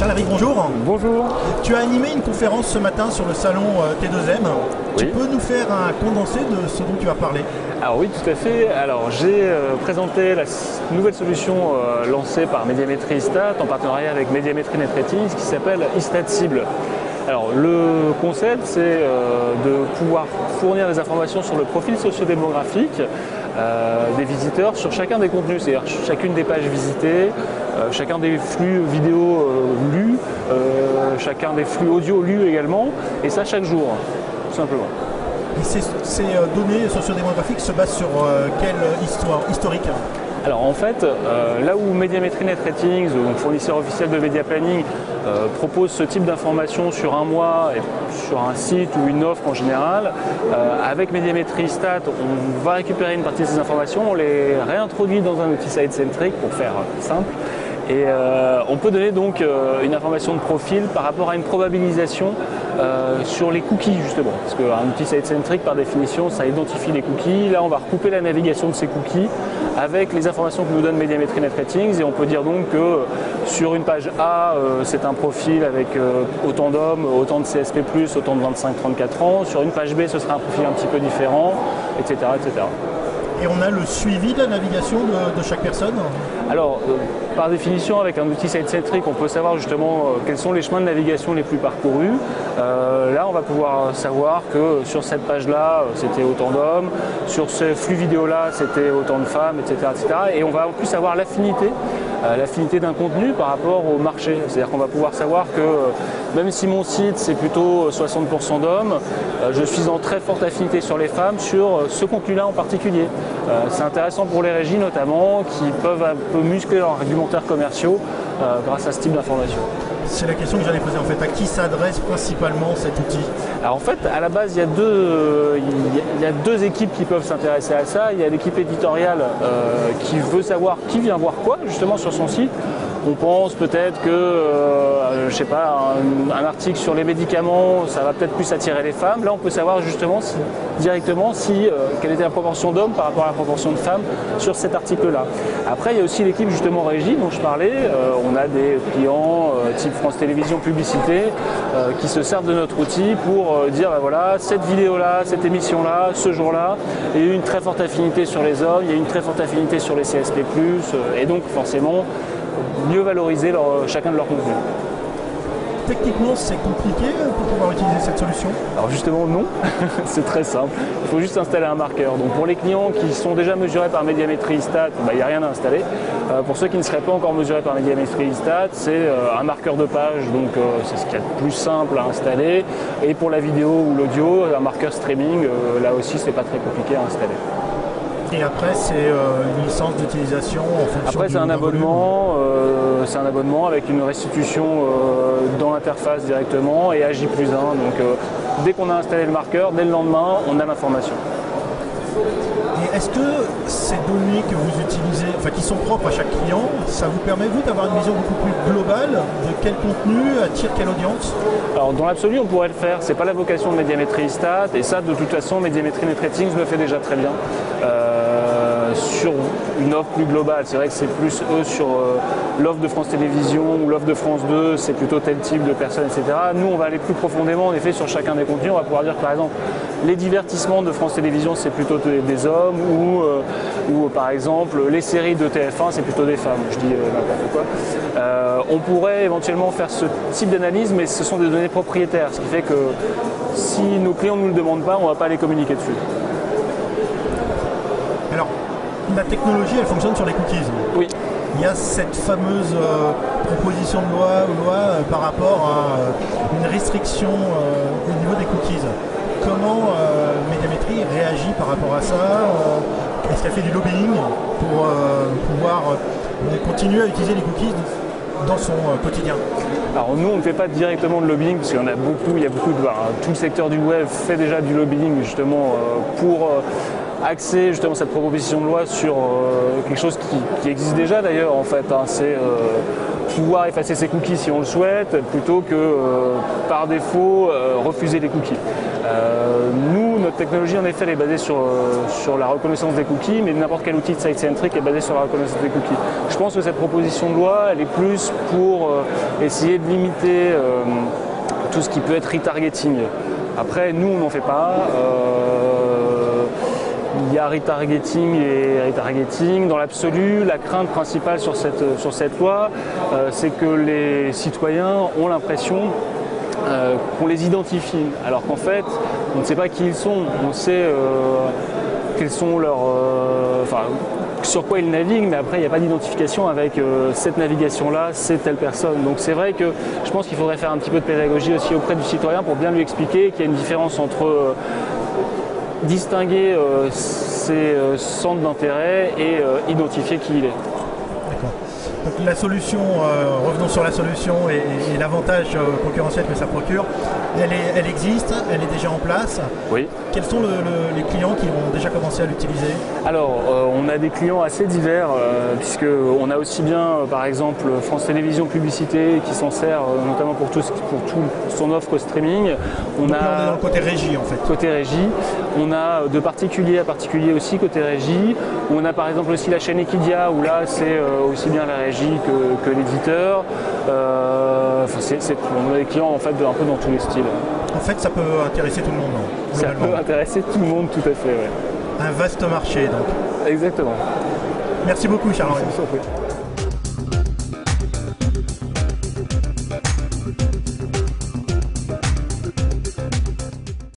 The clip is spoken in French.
Chalaric, bonjour. Bonjour. Tu as animé une conférence ce matin sur le salon T2M. Tu peux nous faire un condensé de ce dont tu as parlé? Alors oui, tout à fait. Alors j'ai présenté la nouvelle solution lancée par Médiamétrie Istat en partenariat avec Médiamétrie Net Ratings qui s'appelle Istat Cible. Alors le concept, c'est de pouvoir fournir des informations sur le profil sociodémographique des visiteurs sur chacun des contenus, c'est-à-dire chacune des pages visitées, chacun des flux vidéo lus, chacun des flux audio lus également, et ça chaque jour, tout simplement. Et ces données sociodémographiques se basent sur quelle histoire historique? Alors en fait, là où Médiamétrie Net Ratings, donc fournisseur officiel de Media Planning, propose ce type d'informations sur un mois et sur un site ou une offre en général, avec Médiamétrie Stat, on va récupérer une partie de ces informations, on les réintroduit dans un outil site-centric pour faire simple. Et on peut donner donc une information de profil par rapport à une probabilisation sur les cookies justement. Parce qu'un outil site-centric par définition ça identifie les cookies. Là on va recouper la navigation de ces cookies avec les informations que nous donne Médiamétrie Net Ratings et on peut dire donc que sur une page A c'est un profil avec autant d'hommes, autant de CSP+, autant de 25-34 ans. Sur une page B ce sera un profil un petit peu différent, etc. etc. Et on a le suivi de la navigation de chaque personne? Alors, par définition, avec un outil site-centric, on peut savoir justement quels sont les chemins de navigation les plus parcourus. Là, on va pouvoir savoir que sur cette page-là, c'était autant d'hommes, sur ce flux vidéo-là, c'était autant de femmes, etc., etc. Et on va en plus avoir l'affinité d'un contenu par rapport au marché. C'est-à-dire qu'on va pouvoir savoir que même si mon site c'est plutôt 60% d'hommes, je suis en très forte affinité sur les femmes sur ce contenu-là en particulier. C'est intéressant pour les régies notamment qui peuvent un peu muscler leurs argumentaires commerciaux grâce à ce type d'informations. C'est la question que j'allais poser en fait. À qui s'adresse principalement cet outil? Alors en fait, à la base, il y a deux équipes qui peuvent s'intéresser à ça. Il y a l'équipe éditoriale qui veut savoir qui vient voir quoi justement sur son site. On pense peut-être que, je sais pas, un article sur les médicaments, ça va peut-être plus attirer les femmes. Là, on peut savoir justement directement quelle était la proportion d'hommes par rapport à la proportion de femmes sur cet article-là. Après, il y a aussi l'équipe justement régie dont je parlais. On a des clients type France Télévisions Publicité qui se servent de notre outil pour dire, bah voilà, cette vidéo-là, cette émission-là, ce jour-là, il y a eu une très forte affinité sur les hommes, il y a eu une très forte affinité sur les CSP+, et donc forcément, mieux valoriser chacun de leurs contenus. Techniquement, c'est compliqué pour pouvoir utiliser cette solution? Alors justement non, c'est très simple. Il faut juste installer un marqueur. Donc pour les clients qui sont déjà mesurés par Médiamétrie Istat, il n'y a rien à installer. Pour ceux qui ne seraient pas encore mesurés par Médiamétrie Istat, c'est un marqueur de page, donc c'est ce qu'il y a de plus simple à installer. Et pour la vidéo ou l'audio, un marqueur streaming, là aussi c'est pas très compliqué à installer. Et après, c'est une licence d'utilisation en fonction. Après, c'est un abonnement avec une restitution dans l'interface directement et à J+1. Donc, dès qu'on a installé le marqueur, dès le lendemain, on a l'information. Et est-ce que ces données que vous utilisez, enfin qui sont propres à chaque client, ça vous permet, vous, d'avoir une vision beaucoup plus globale de quel contenu attire quelle audience? Alors, dans l'absolu, on pourrait le faire. C'est pas la vocation de Médiamétrie Istat. Et ça, de toute façon, Médiamétrie Net Ratings le fait déjà très bien. Sur une offre plus globale, c'est vrai que c'est plus eux sur l'offre de France Télévisions ou l'offre de France 2, c'est plutôt tel type de personnes, etc. Nous, on va aller plus profondément, en effet, sur chacun des contenus. On va pouvoir dire que, par exemple, les divertissements de France Télévisions, c'est plutôt des hommes, ou par exemple, les séries de TF1, c'est plutôt des femmes. Je dis n'importe quoi. On pourrait éventuellement faire ce type d'analyse, mais ce sont des données propriétaires, ce qui fait que si nos clients ne nous le demandent pas, on ne va pas les communiquer dessus. Alors, la technologie, elle fonctionne sur les cookies. Oui. Il y a cette fameuse proposition de loi par rapport à une restriction au niveau des cookies. Comment Médiamétrie réagit par rapport à ça? Est-ce qu'elle fait du lobbying pour pouvoir continuer à utiliser les cookies dans son quotidien? Alors nous, on ne fait pas directement de lobbying parce qu'il y en a beaucoup, tout le secteur du web fait déjà du lobbying justement pour axer justement cette proposition de loi sur quelque chose qui existe déjà d'ailleurs en fait. C'est pouvoir effacer ses cookies si on le souhaite plutôt que par défaut refuser les cookies. Nous, notre technologie, en effet, elle est basée sur la reconnaissance des cookies, mais n'importe quel outil de site-centric est basé sur la reconnaissance des cookies. Je pense que cette proposition de loi, elle est plus pour essayer de limiter tout ce qui peut être retargeting. Après, nous, on n'en fait pas. Il y a retargeting et retargeting. Dans l'absolu, la crainte principale sur cette loi, c'est que les citoyens ont l'impression qu'on les identifie, alors qu'en fait, on ne sait pas qui ils sont. On sait quels sont leurs... sur quoi ils naviguent, mais après, il n'y a pas d'identification avec cette navigation-là, c'est telle personne. Donc c'est vrai que je pense qu'il faudrait faire un petit peu de pédagogie aussi auprès du citoyen pour bien lui expliquer qu'il y a une différence entre distinguer ses centres d'intérêt et identifier qui il est. D'accord. Donc la solution, revenons sur la solution et l'avantage concurrentiel que ça procure, elle existe, elle est déjà en place. Oui. Quels sont les clients qui ont déjà commencé à l'utiliser? Alors, on a des clients assez divers, puisqu'on a aussi bien, par exemple, France Télévisions Publicité qui s'en sert notamment pour tout son offre streaming. Donc là, on est dans le côté régie en fait. Côté régie. On a de particulier à particulier aussi côté régie. On a par exemple aussi la chaîne Equidia où là c'est aussi bien la régie que l'éditeur. On a des clients en fait un peu dans tous les styles. En fait, ça peut intéresser tout le monde. Ça peut intéresser tout le monde, tout à fait. Ouais. Un vaste marché donc. Exactement. Merci beaucoup Charles-Henri.